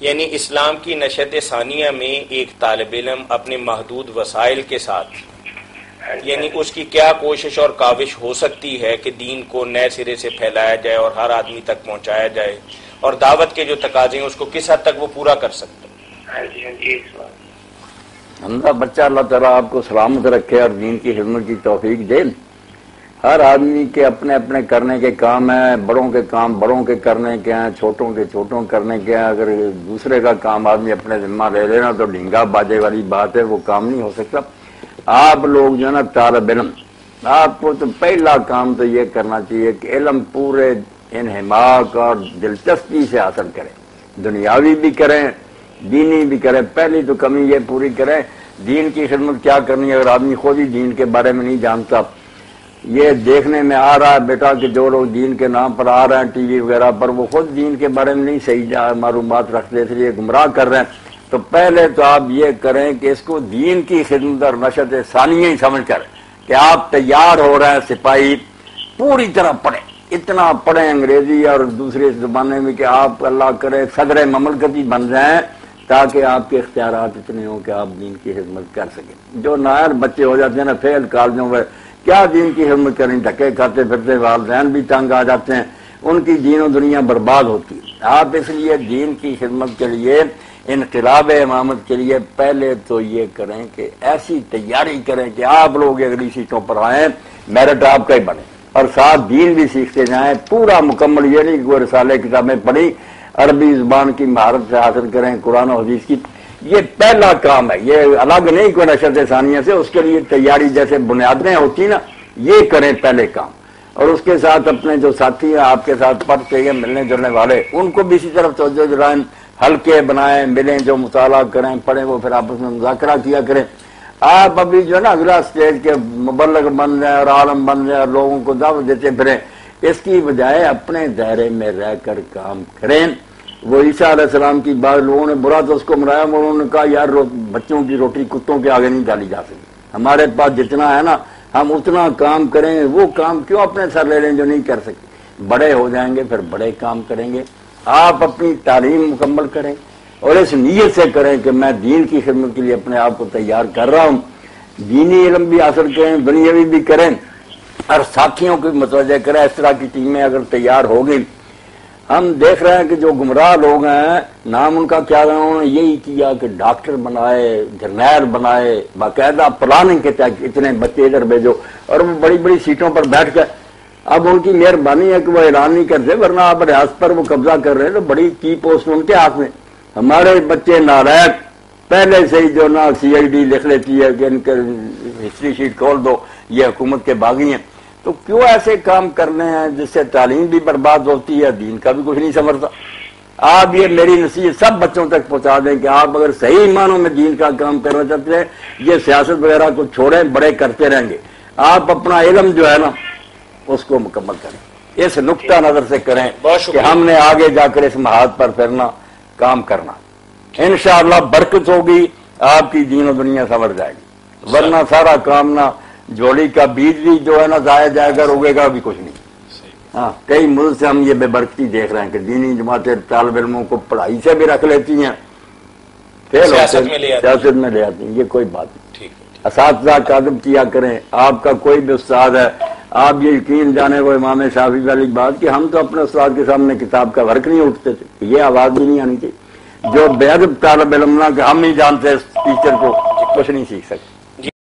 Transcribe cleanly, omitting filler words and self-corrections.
یعنی اسلام کی نشت ثانیہ میں ایک طالب علم اپنے محدود وسائل کے ساتھ یعنی اس کی کیا کوشش اور کاوش ہو سکتی ہے کہ دین کو نئے سرے سے پھیلایا جائے اور ہر آدمی تک پہنچایا جائے، اور دعوت کے جو تقاضے ہیں اس کو کس حد تک وہ پورا کر سکتا ہے؟ ہمارا بچہ اللہ تعالیٰ آپ کو سلامت رکھے اور دین کی خدمت کی توفیق دے۔ ہر آدمی کے اپنے اپنے کرنے کے کام ہیں، بڑوں کے کام بڑوں کے کرنے کے ہیں، چھوٹوں کے چھوٹوں کرنے کے ہیں۔ اگر دوسرے کا کام آدمی اپنے ذمہ لے لینا تو ڈھینگا باجے والی بات ہے، وہ کام نہیں ہو سکتا۔ آپ لوگ جو ہے نا طالب علم، آپ کو تو پہلا کام تو یہ کرنا چاہیے کہ علم پورے انہماک اور دلچسپی سے حاصل کریں، دنیاوی بھی کریں دینی بھی کریں۔ پہلی تو کمی یہ پوری کریں، دین کی خدمت کیا کرنی ہے۔ اگر آدمی خود ہی دین کے بارے میں نہیں جانتا، یہ دیکھنے میں آ رہا ہے بیٹا کہ جو لوگ دین کے نام پر آ رہے ہیں ٹی وی وغیرہ پر، وہ خود دین کے بارے میں نہیں صحیح معلومات رکھتے، اس لیے گمراہ کر رہے ہیں۔ تو پہلے تو آپ یہ کریں کہ اس کو دین کی خدمت اور نشت ثانیہ ہی سمجھ کر کہ آپ تیار ہو رہے ہیں سپاہی، پوری طرح پڑھیں، اتنا پڑھیں انگریزی اور دوسرے زبانے میں کہ آپ اللہ کرے صدر مملکتی بن جائیں، تاکہ آپ کے اختیارات اتنے ہوں کہ آپ دین کی خدمت کر سکیں۔ جو نائر بچے ہو جاتے ہیں نا فیل کالجوں میں، کیا دین کی خدمت کریں، دھکے کھاتے پھرتے، والدین بھی تنگ آ جاتے ہیں، ان کی دین و دنیا برباد ہوتی ہے۔ آپ اس لیے دین کی خدمت کے لیے، انقلاب امامت کے لیے پہلے تو یہ کریں کہ ایسی تیاری کریں کہ آپ لوگ اگلی سیٹوں پر آئیں، میرٹ آپ کا ہی بنے، اور ساتھ دین بھی سیکھتے جائیں پورا مکمل۔ یہ نہیں کہ کوئی رسالے کتابیں پڑھی، عربی زبان کی مہارت سے حاصل کریں، قرآن و حدیث کی، یہ پہلا کام ہے، یہ الگ نہیں کوئی نشت ثانیہ سے۔ اس کے لیے تیاری جیسے بنیادیں ہوتی نا، یہ کریں پہلے کام۔ اور اس کے ساتھ اپنے جو ساتھی ہیں آپ کے ساتھ پڑھتے ہیں ملنے جلنے والے، ان کو بھی اسی طرف توجہ دلائیں، ہلکے بنائیں، ملیں، جو مطالعہ کریں پڑھیں، وہ پھر آپس میں مذاکرہ کیا کریں۔ آپ ابھی جو ہے نا اگلا اسٹیج کے مبلغ بن جائیں اور عالم بن جائیں اور لوگوں کو دعوت دیتے پھریں، اس کی بجائے اپنے دائرے میں رہ کر کام کریں۔ وہ عیسیٰ علیہ السلام کی بات لوگوں نے برا تو اس کو منایا، انہوں نے کہا یار بچوں کی روٹی کتوں کے آگے نہیں ڈالی جا سکتی، ہمارے پاس جتنا ہے نا ہم اتنا کام کریں، وہ کام کیوں اپنے سر لے لیں جو نہیں کر سکتے۔ بڑے ہو جائیں گے پھر بڑے کام کریں گے۔ آپ اپنی تعلیم مکمل کریں اور اس نیت سے کریں کہ میں دین کی خدمت کے لیے اپنے آپ کو تیار کر رہا ہوں، دینی علم بھی حاصل کریں، دنیاوی بھی کریں، اور ساتھیوں کو بھی متوجہ کریں۔ اس طرح کی ٹیمیں اگر تیار ہوگی، ہم دیکھ رہے ہیں کہ جو گمراہ لوگ ہیں، نام ان کا کیا ہے، انہوں نے یہی کیا کہ ڈاکٹر بنائے، جرنیل بنائے، باقاعدہ پلاننگ کے تحت اتنے بچے ادھر بھیجو، اور وہ بڑی بڑی سیٹوں پر بیٹھ کر، اب ان کی مہربانی ہے کہ وہ اعلان نہیں کرتے، ورنہ آپ ریاست پر وہ قبضہ کر رہے ہیں تو بڑی کی پوسٹ ان کے ہاتھ میں۔ ہمارے بچے نالائق پہلے سے ہی جو نا سی آئی ڈی لکھ لیتی ہے کہ ان کے ہسٹری شیٹ کھول دو، یہ حکومت کے باغی ہیں۔ تو کیوں ایسے کام کرنے ہیں جس سے تعلیم بھی برباد ہوتی ہے، دین کا بھی کچھ نہیں سمجھتا۔ آپ یہ میری نصیحت سب بچوں تک پہنچا دیں کہ آپ اگر صحیح معنوں میں دین کا کام کرنا چاہتے ہیں، یہ سیاست وغیرہ کو چھوڑیں، بڑے کرتے رہیں گے۔ آپ اپنا علم جو ہے نا اس کو مکمل کریں، اس نقطہ نظر سے کریں کہ ہم نے آگے جا کر اس محاذ پر پھرنا، کام کرنا، انشاءاللہ برکت ہوگی، آپ کی دین و دنیا سنور جائے گی۔ ورنہ سارا کام نہ جوڑی کا بیج بھی جو ہے نا ضائع جائے گا، روگے گا بھی کچھ نہیں۔ ہاں، کئی ملک سے ہم یہ بے برکتی دیکھ رہے ہیں کہ دینی جماعتیں طالب علموں کو پڑھائی سے بھی رکھ لیتی ہیں، سیاست میں لے آتی ہیں، یہ کوئی بات نہیں۔ اساتذہ کا ادب کیا کریں۔ آپ کا کوئی بھی استاد ہے، آپ یہ یقین جانے وہ امام شافعی والی بات کہ ہم تو اپنے استاد کے سامنے کتاب کا ورق نہیں اٹھتے تھے، یہ آواز بھی نہیں آنی چاہیے۔ جو بے ادب طالب علم نہ کہ ہم نہیں جانتے اس ٹیچر کو، کچھ نہیں سیکھ سکتے۔